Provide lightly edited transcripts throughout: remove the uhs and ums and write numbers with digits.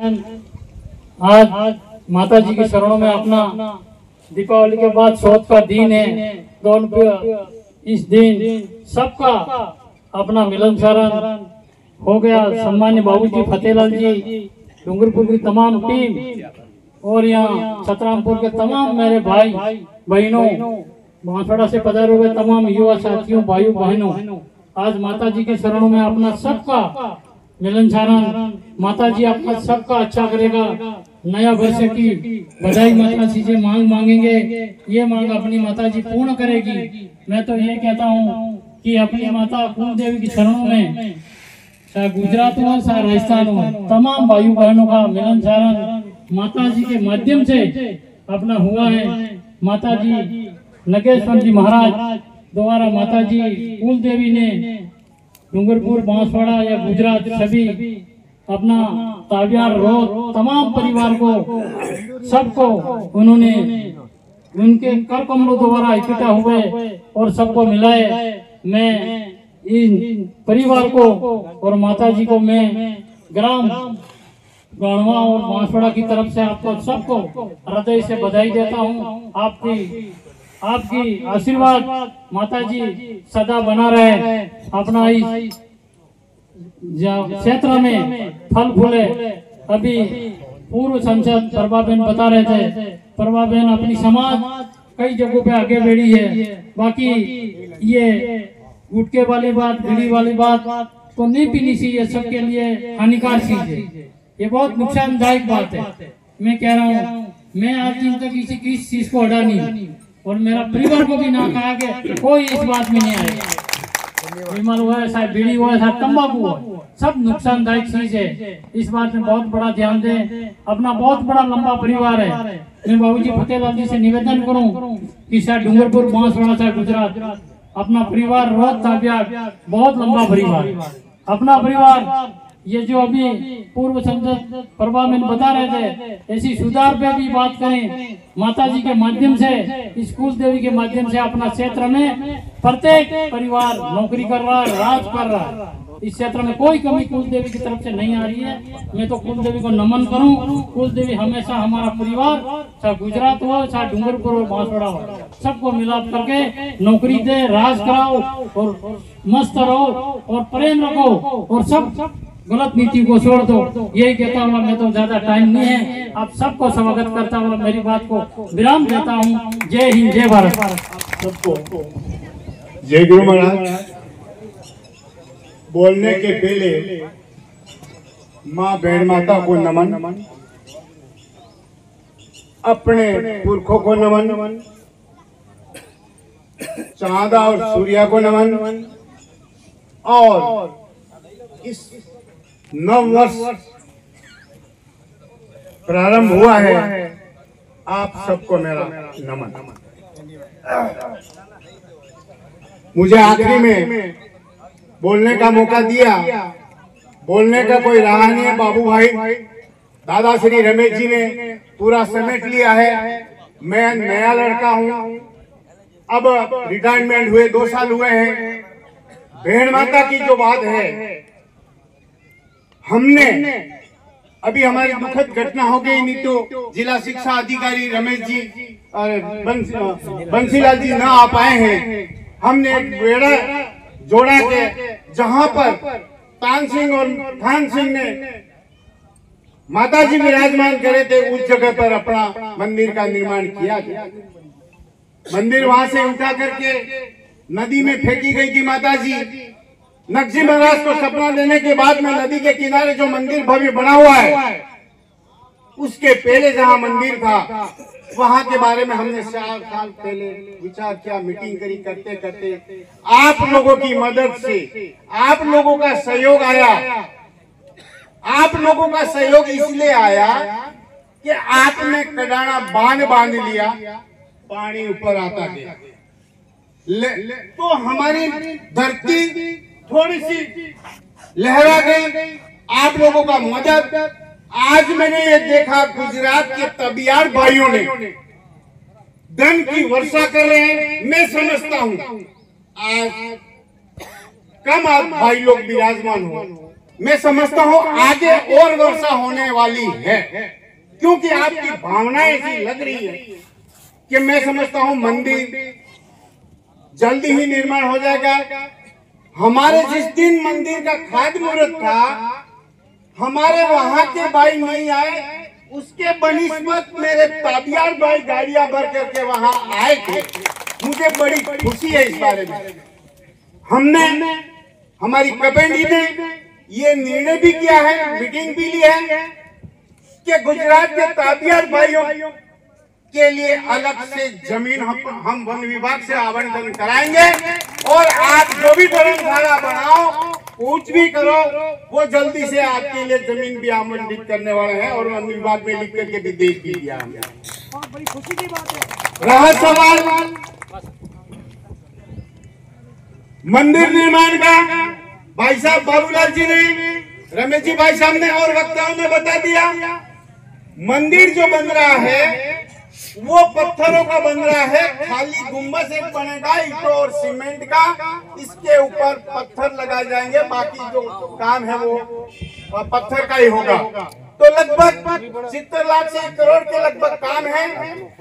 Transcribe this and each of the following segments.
आज माता जी के शरणों में अपना दीपावली के बाद चौथ का दिन है, तो इस दिन सबका अपना मिलन शरण हो गया। सम्मान्य बाबूजी फतेहलाल जी, डूंगरपुर की तमाम टीम और यहाँ छतरामपुर के तमाम मेरे भाई बहनों, बांसवाड़ा से पधारे हुए तमाम युवा साथियों, भाइयों बहनों, आज माता जी के शरणों में अपना सबका मिलन शरण। माता जी अपना सबका अच्छा करेगा। नया वर्ष की बधाई माता जी से मांगेंगे, ये मांग अपनी माता जी पूर्ण करेगी। मैं तो ये कहता हूँ कि अपनी माता कुल देवी के शरणों में, चाहे गुजरात हो चाहे राजस्थान हो, तमाम भाइयों बहनों का मिलन शरण माता जी के माध्यम से अपना हुआ है। माता जी नगेश्वर जी महाराज द्वारा माता जी कुल देवी ने डूंगरपुर, बांसवाड़ा या गुजरात सभी अपना ताबियार रोड तमाम परिवार को, सबको उन्होंने उनके कर कमलों द्वारा इकट्ठा हुए और सबको मिलाए। मैं इन परिवार को और माता जी को मैं ग्राम गणवा और बांसवाड़ा की तरफ से आपको सबको हृदय से बधाई देता हूँ। आपकी आशीर्वाद माता जी सदा बना रहे, अपना इस क्षेत्र में फल फूले। अभी पूर्व सांसद प्रभाबेन बता रहे थे, प्रभाबेन अपनी समाज कई जगहों पे आगे बढ़ी है। बाकी ये गुटके वाली बात, बीड़ी वाली बात तो नहीं पीनी चाहिए, सबके लिए हानिकारक चीज है, ये बहुत नुकसानदायक बात है। मैं कह रहा हूँ, मैं आज दिन तक किसी चीज को हटा नहीं और मेरा परिवार को भी ना कहा कि कोई इस बात में नहीं आएगा। विमल हुआ है, चाहे बीड़ी हुआ है, चाहे तंबाकू हुआ, सब नुकसानदायक चीज है। इस बात में बहुत बड़ा ध्यान दें। अपना बहुत बड़ा लंबा परिवार है। मैं बाबूजी फतेहलाल जी से निवेदन करूं कि चाहे डूंगरपुर, बांसवाड़ा, चाहे गुजरात, अपना परिवार रोज ताबियात, बहुत लंबा परिवार, अपना परिवार। ये जो अभी पूर्व सांसद प्रभाबेन बता रहे थे, ऐसी सुधार पे भी बात करें। माता जी के माध्यम से, इस कुल देवी के माध्यम से अपना क्षेत्र में प्रत्येक परिवार नौकरी कर रहा है, राज कर रहा है। इस क्षेत्र में कोई कमी कुल देवी की तरफ से नहीं आ रही है। मैं तो कुल देवी को नमन करूं। कुल देवी हमेशा हमारा परिवार, चाहे गुजरात हो, चाहे डूंगरपुर हो, बांसवाड़ा हो, सबको मिलाप करके नौकरी दे, राज कराओ और मस्त रहो और प्रेम रखो और सब गलत नीति को छोड़ दो। यही कहता हुआ मैं तो ज्यादा टाइम नहीं है, आप सबको स्वागत करता हुआ मेरी बात को विराम देता हूँ। जय हिंद, जय भारत। सबको जय गुरु महाराज। बोलने के पहले माँ भेड़ माता को नमन, अपने पुरखों को नमन, चांदा और सूर्या को नमन, और इस नव वर्ष प्रारंभ हुआ है, आप सबको मेरा नमन। मुझे आखिरी में बोलने का मौका दिया, बोलने का कोई रहा नहीं है। बाबू भाई दादा श्री रमेश जी ने पूरा समेट लिया है। मैं नया लड़का हूँ, अब रिटायरमेंट हुए 2 साल हुए हैं। भेड़ माता की जो बात है, हमने अभी हमारी दुखद घटना हो गई, नहीं तो जिला शिक्षा अधिकारी रमेश जी और बंसीलाल जी ना आ पाए हैं। हमने एक बेड़ा जोड़ा के जहां पर तान सिंह और खान सिंह ने माता जी विराजमान करे थे, उस जगह पर अपना मंदिर का निर्माण किया गया। मंदिर वहां से उठा करके नदी में फेंकी गई थी माता जी। नकजी महाराज को सपना देने के बाद में नदी के किनारे जो मंदिर भव्य बना हुआ है, उसके पहले जहां मंदिर था, वहां के बारे में हमने 4 साल पहले विचार किया, मीटिंग करी। करते करते आप लोगों की मदद से, आप लोगों का सहयोग आया। आप लोगों का सहयोग इसलिए आया कि आपने कडाना बांध लिया, पानी ऊपर आता गया, तो हमारी धरती थोड़ी सी लहरा गई। आप लोगों का मदद। आज मैंने ये देखा, गुजरात के तबियार भाइयों ने धन की वर्षा कर रहे हैं। मैं समझता हूं आज कम आप भाई लोग विराजमान हो, मैं समझता हूँ आगे और वर्षा होने वाली है, क्योंकि आपकी भावनाएं ऐसी लग रही है कि मैं समझता हूँ मंदिर जल्दी ही निर्माण हो जाएगा। हमारे जिस दिन मंदिर का खाद्य मुहूर्त था, हमारे वहां के भाई नहीं आए, उसके बनिस्बत मेरे ताबियार भाई गाड़ियां भर करके वहां आए थे। मुझे बड़ी खुशी है इस बारे में। हमने हमारी कमेटी ने ये निर्णय भी किया है, मीटिंग भी ली है कि गुजरात के ताबियार भाइयों के लिए अलग से जमीन हम वन विभाग से आवंटन कराएंगे, और आप जो भी धर्मशाला बनाओ, कुछ भी करो, वो जल्दी से आपके लिए जमीन भी आवंटित करने वाले हैं, और वन विभाग में लिख करके भी दे दिया हमने। बड़ी खुशी की बात है। रहा सवाल मंदिर निर्माण का, भाई साहब बाबूलाल जी ने, रमेश जी भाई साहब ने और वक्ताओं ने बता दिया। मंदिर जो बन रहा है वो पत्थरों का बन रहा है, खाली गुम्बद एक बनेगा ईंटों और सीमेंट का, इसके ऊपर पत्थर लगाए जाएंगे, बाकी जो काम है वो पत्थर का ही होगा। तो लगभग 70 लाख से 1 करोड़ के लगभग काम है।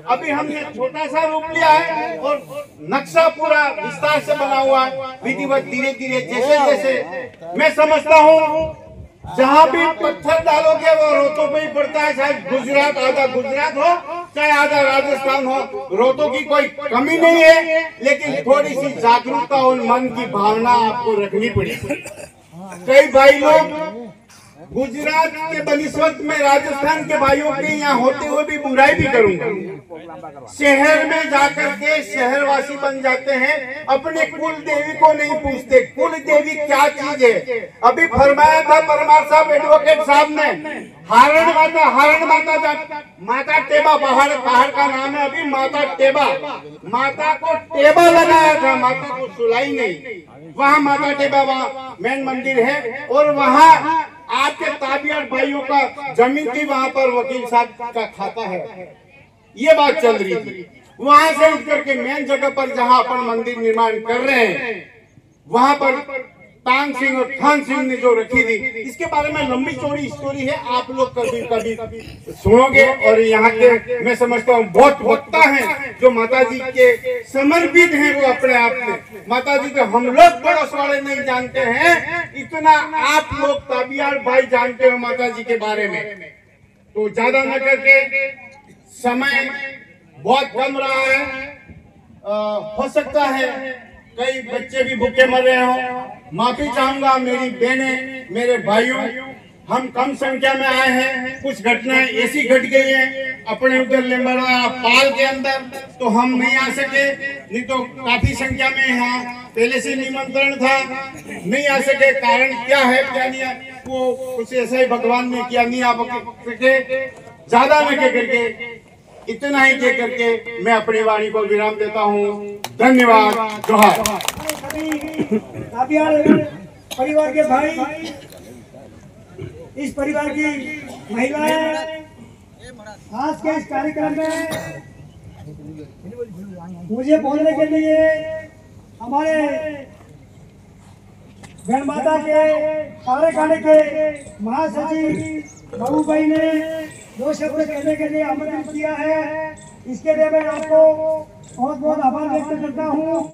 अभी हमने छोटा सा रूप लिया है और नक्शा पूरा विस्तार से बना हुआ है, विधिवत धीरे धीरे जैसे जैसे मैं समझता हूँ जहाँ भी पत्थर डालोगे वो रोतों पे ही पड़ता है, चाहे गुजरात आधा गुजरात हो चाहे आधा राजस्थान हो, रोतों की कोई कमी नहीं है, लेकिन थोड़ी सी जागरूकता और मन की भावना आपको रखनी पड़ेगी। कई भाई लोग गुजरात के बनिस्बत में राजस्थान के भाइयों के यहाँ होते हुए भी बुराई भी करूंगा। शहर में जाकर के शहरवासी बन जाते हैं, अपने कुल देवी को नहीं पूछते कुल देवी क्या चीज है। अभी फरमाया था परमार साहब एडवोकेट साहब ने, हारण माता माता टेबा पहाड़ का नाम है, अभी माता टेबा, माता को टेबा लगाया था, माता को सुलाई नहीं। वहाँ माता टेबा वहाँ मेन मंदिर है, और वहाँ आपके ताबियार भाइयों का जमीन थी, वहाँ पर वकील साहब का खाता है, ये बात चल रही थी। वहां से उठ करके मेन जगह पर जहां अपन मंदिर निर्माण कर रहे हैं, वहां पर तांग सिंह और थान सिंह ने जो रखी थी, इसके बारे में लंबी चौड़ी स्टोरी है, आप लोग कभी सुनोगे। और यहाँ के मैं समझता हूँ बहुत वक्ता हैं जो माता जी के समर्पित हैं, वो अपने आप में माता जी को हम लोग पड़ोस वाले नहीं जानते हैं, इतना आप लोग ताबियार भाई जानते हो माता जी के बारे में। तो ज्यादा न करके, समय बहुत कम रहा है, हो सकता है कई बच्चे भी भूखे मर रहे हो, माफी चाहूंगा मेरी बहनें मेरे भाइयों, हम कम संख्या में आए हैं, कुछ घटनाएं ऐसी घट गई हैं अपने उधर लेमड़ा पाल के अंदर, तो हम नहीं आ सके, नहीं तो काफी संख्या में यहाँ पहले से निमंत्रण था, नहीं आ सके। कारण क्या है क्या नहीं है, वो कुछ ऐसा ही भगवान ने किया, नहीं आ सके। ज्यादा न कह करके, इतना ही कह करके मैं अपनी वाणी को विराम देता हूँ। धन्यवाद। जोहार। परिवार के भाई, इस परिवार की महिलाएं आज के इस कार्यक्रम में मुझे बोलने के लिए हमारे गणमाता के कार्यकारिणी के महासचिव बाबू भाई ने 2 शब्द कहने के लिए आमंत्रित किया है, इसके लिए मैं आपको बहुत बहुत आभार व्यक्त करता हूँ।